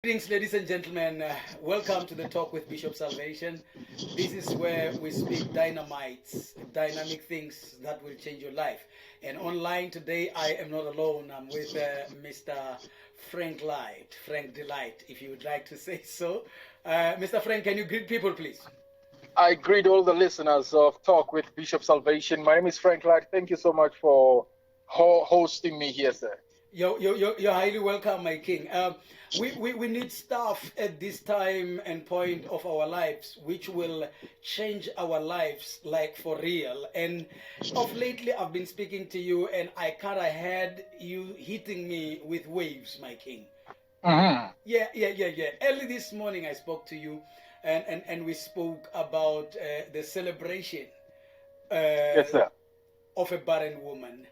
Greetings, ladies and gentlemen. Welcome to the Talk with Bishop Salvation. This is where we speak dynamites, dynamic things that will change your life. And online today, I am not alone. I'm with Mr. Franklite, Frank Delight, if you would like to say so. Mr. Frank, can you greet people, please? I greet all the listeners of Talk with Bishop Salvation. My name is Franklite. Thank you so much for hosting me here, sir. You're highly welcome, my king. We need stuff at this time and point of our lives which will change our lives like for real. And of lately, I've been speaking to you, and I kind of had you hitting me with waves, my king. Mm-hmm. Yeah. Early this morning, I spoke to you, and we spoke about the celebration Yes, sir. of a barren woman.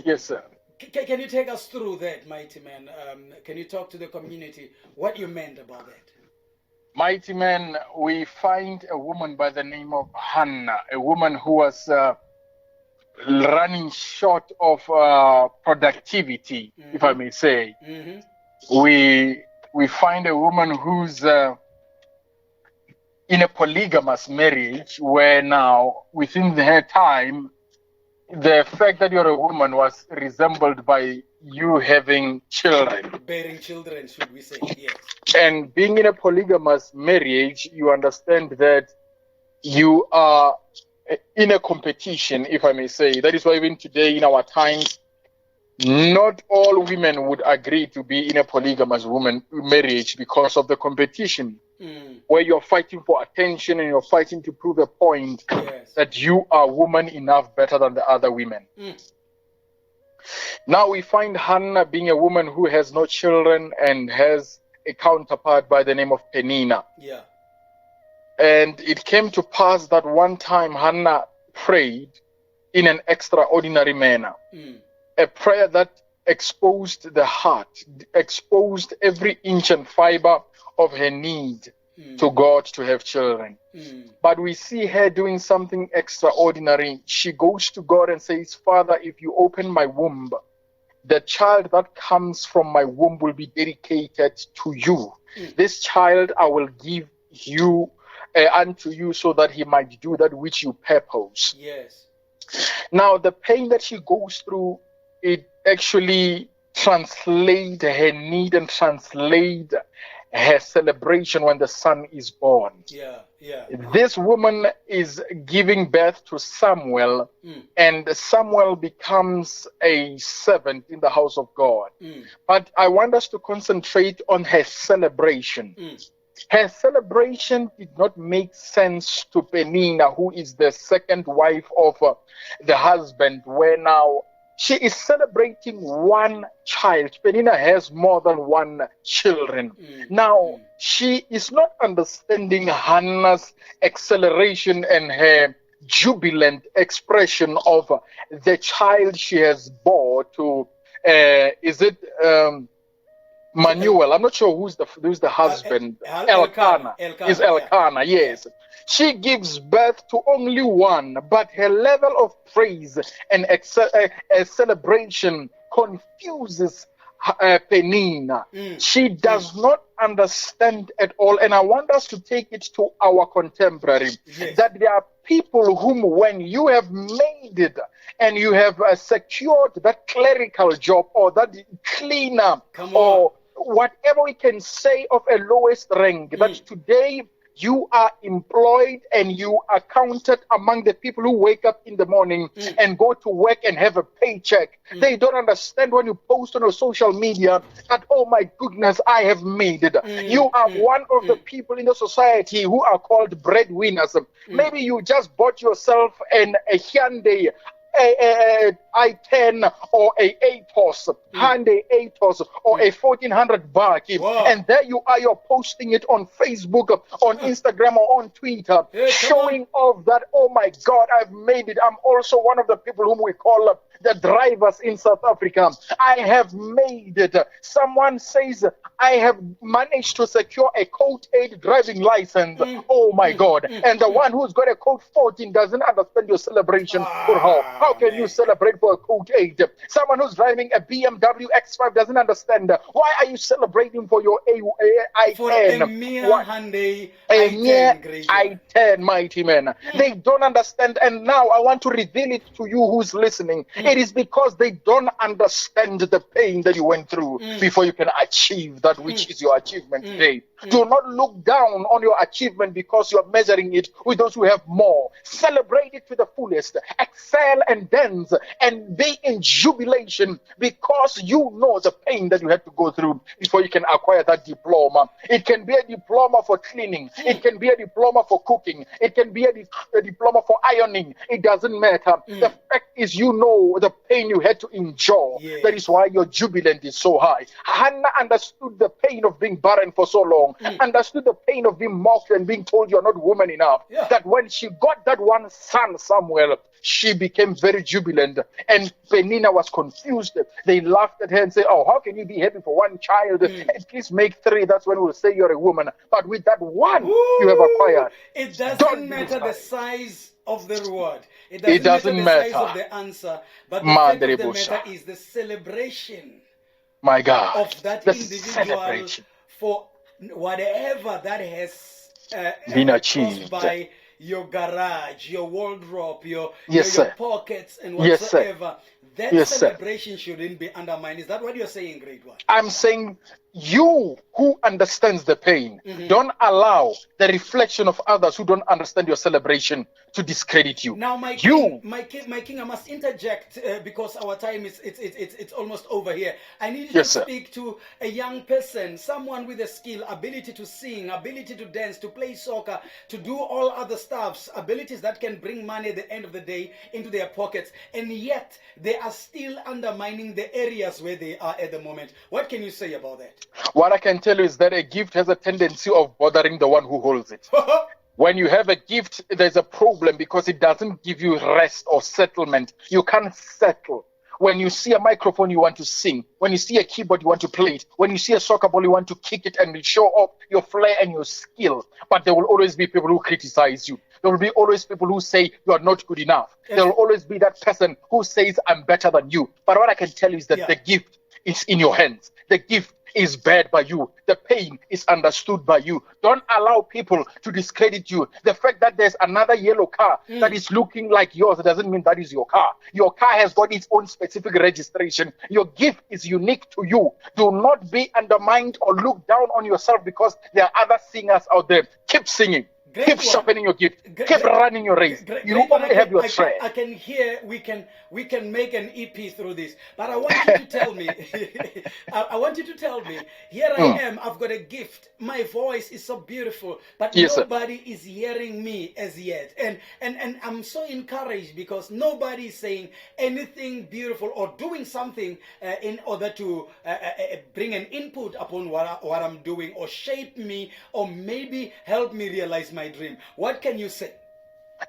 Yes, sir. Can you take us through that, mighty man? Can you talk to the community what you meant about that? Mighty man, we find a woman by the name of Hannah, a woman who was running short of productivity, if I Mm-hmm. may say. Mm-hmm. We find a woman who's in a polygamous marriage, where now within her time the fact that you're a woman was resembled by you having children. Bearing children, should we say? Yes. And being in a polygamous marriage, you understand that you are in a competition, if I may say. That is why even today in our times, not all women would agree to be in a polygamous woman marriage because of the competition, where you're fighting for attention and you're fighting to prove a point that you are woman enough better than the other women. Now we find Hannah being a woman who has no children and has a counterpart by the name of Penina. Yeah. And it came to pass that one time Hannah prayed in an extraordinary manner. A prayer that exposed the heart, exposed every inch and fiber of her need to God to have children. But we see her doing something extraordinary. She goes to God and says, Father, if you open my womb, the child that comes from my womb will be dedicated to you. This child I will give you unto you so that he might do that which you purpose. Yes. Now, the pain that she goes through, it actually translate her need and translate her celebration when the son is born. Yeah. This woman is giving birth to Samuel, and Samuel becomes a servant in the house of God. But I want us to concentrate on her celebration. Her celebration did not make sense to Penina, who is the second wife of the husband, where now she is celebrating one child. Penina has more than one children. Now, she is not understanding Hannah's acceleration and her jubilant expression of the child she has bore to, Manuel? I'm not sure who's the husband. Elkanah. Is Elkanah, yes. She gives birth to only one, but her level of praise and celebration confuses Penina. She does not understand at all. And I want us to take it to our contemporary, that there are people whom, when you have made it and you have secured that clerical job or that cleaner or whatever we can say of a lowest rank, that today you are employed and you are counted among the people who wake up in the morning and go to work and have a paycheck. They don't understand when you post on your social media that, oh my goodness, I have made it. You are one of the people in the society who are called breadwinners. Maybe you just bought yourself a Hyundai i10 or a Atos, Hyundai Atos, or a 1400 baht, and there you are, you're posting it on Facebook, on Instagram, or on Twitter, showing off that, oh my God, I've made it. I'm also one of the people whom we call the drivers in South Africa. I have made it. Someone says, I have managed to secure a code 8 driving license. Oh my God. And the one who's got a code 14 doesn't understand your celebration for how. How can you celebrate for a code 8? Someone who's driving a BMW X5 doesn't understand. Why are you celebrating for your i10? For a mere Hyundai i10, mighty man. They don't understand. And now I want to reveal it to you who's listening. It is because they don't understand the pain that you went through before you can achieve that which is your achievement today. Do not look down on your achievement because you're measuring it with those who have more. Celebrate it to the fullest. Excel and dance and be in jubilation because you know the pain that you had to go through before you can acquire that diploma. It can be a diploma for cleaning. It can be a diploma for cooking. It can be a diploma for ironing. It doesn't matter. The fact is, you know the pain you had to endure. Yes. That is why your jubilant is so high. Hannah understood the pain of being barren for so long, understood the pain of being mocked and being told you're not woman enough. That when she got that one son Samuel, she became very jubilant. And Penina was confused. They laughed at her and said, oh, how can you be happy for one child? At least make 3. That's when we'll say you're a woman. But with that one you have acquired. It doesn't matter the size of the reward. It doesn't matter the size of the answer. But the fact of the matter is the celebration. My God. Of that individual for whatever that has been achieved by your garage, your wardrobe, your pockets, and Yes, whatsoever. That celebration shouldn't be undermined. Is that what you're saying, Great One? I'm saying you who understands the pain, don't allow the reflection of others who don't understand your celebration to discredit you. Now, my king, I must interject because our time is it's almost over here. I need you to speak to a young person, someone with a skill, ability to sing, ability to dance, to play soccer, to do all other stuffs, abilities that can bring money at the end of the day into their pockets, and yet they are still undermining the areas where they are at the moment. What can you say about that? What I can tell you is that a gift has a tendency of bothering the one who holds it. When you have a gift, there's a problem because it doesn't give you rest or settlement. You can't settle. When you see a microphone, you want to sing. When you see a keyboard, you want to play it. When you see a soccer ball, you want to kick it and show off your flair and your skill. But there will always be people who criticize you. There will be always people who say you are not good enough. There will always be that person who says I'm better than you. But what I can tell you is that the gift is in your hands. The gift is bared by you. The pain is understood by you. Don't allow people to discredit you. The fact that there's another yellow car that is looking like yours doesn't mean that is your car. Your car has got its own specific registration. Your gift is unique to you. Do not be undermined or look down on yourself because there are other singers out there. Keep singing. Keep sharpening your gift. Keep running your race. You only have your thread. I can hear we can make an EP through this. But I want you to tell me. I want you to tell me. Here I am. I've got a gift. My voice is so beautiful, but nobody is hearing me as yet. And I'm so encouraged because nobody is saying anything beautiful or doing something in order to bring an input upon what I'm doing or shape me or maybe help me realize my dream. What can you say?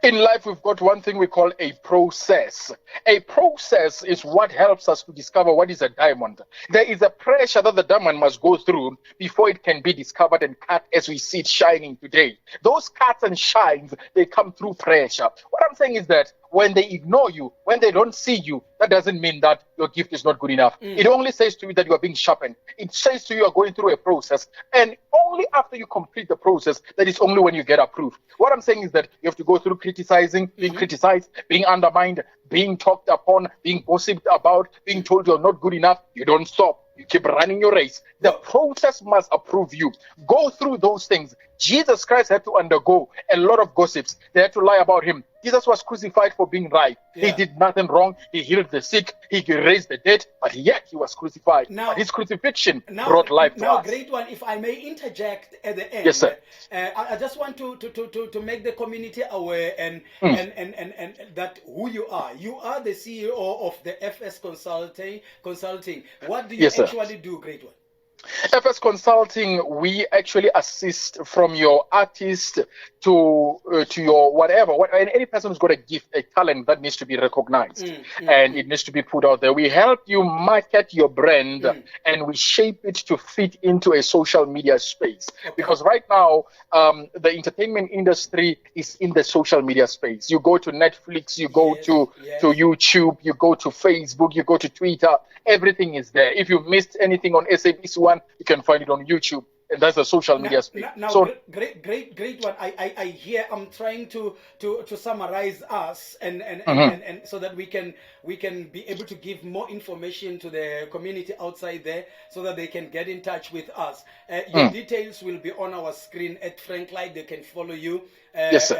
In life, we've got one thing we call a process. A process is what helps us to discover what is a diamond. There is a pressure that the diamond must go through before it can be discovered and cut as we see it shining today. Those cuts and shines, they come through pressure. What I'm saying is that when they ignore you, when they don't see you, that doesn't mean that your gift is not good enough. It only says to you that you are being sharpened. It says to you are going through a process. And only after you complete the process, that is only when you get approved. What I'm saying is that you have to go through criticizing, being criticized, being undermined, being talked upon, being gossiped about, being told you're not good enough. You don't stop. You keep running your race. The process must approve you. Go through those things. Jesus Christ had to undergo a lot of gossips. They had to lie about him. Jesus was crucified for being right. He did nothing wrong. He healed the sick. He raised the dead. But yet he was crucified. But his crucifixion brought life to us. Great One, if I may interject at the end. Yes, sir. I just want to make the community aware and that who you are. You are the CEO of the FS Consulting. What do you actually do, Great One? FS Consulting, we actually assist from your artist to your whatever. And any person who's got a gift, a talent that needs to be recognized and it needs to be put out there. We help you market your brand and we shape it to fit into a social media space. Okay. Because right now, the entertainment industry is in the social media space. You go to Netflix, you go to YouTube, you go to Facebook, you go to Twitter. Everything is there. If you missed anything on SABC1, you can find it on YouTube. And that's the social media space. Now, so, great one. I hear. I'm trying to summarize us and so that we can be able to give more information to the community outside there, so that they can get in touch with us. Your details will be on our screen at Franklite. They can follow you. Yes, sir.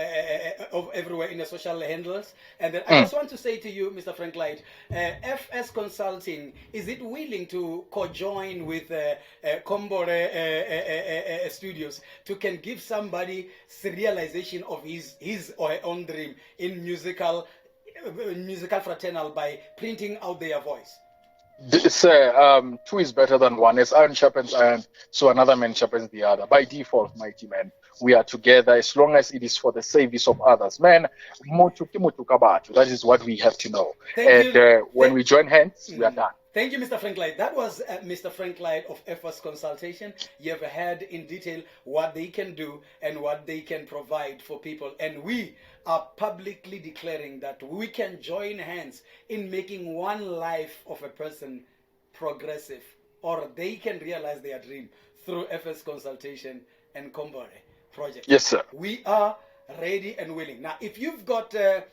Everywhere in the social handles. And then I just want to say to you, Mr. Franklite, FS Consulting, is it willing to co-join with Kombore Studios to can give somebody realization of his or her own dream in musical fraternal by printing out their voice? Sir, two is better than one. As iron sharpens iron, so another man sharpens the other. By default, mighty man, we are together as long as it is for the service of others. Man, that is what we have to know. When we join hands, we are done. Thank you, Mr. Franklite. That was Mr. Franklite of FS Consultation. You have heard in detail what they can do and what they can provide for people. And we are publicly declaring that we can join hands in making one life of a person progressive, or they can realize their dream through FS Consultation and Kombore Project. Yes, sir. We are ready and willing. Now, if you've got a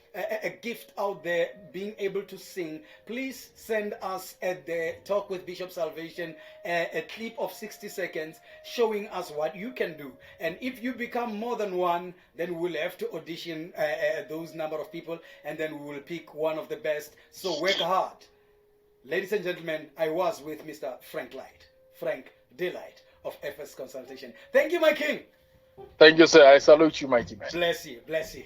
gift out there being able to sing, please send us at the Talk with Bishop Salvation a clip of 60 seconds showing us what you can do. And if you become more than one, then we'll have to audition those number of people, and then we will pick one of the best. So work hard. Ladies and gentlemen, I was with Mr. Frank Delight of FS Consultation. Thank you, my king. Thank you, sir. I salute you, mighty man. Bless you. Bless you.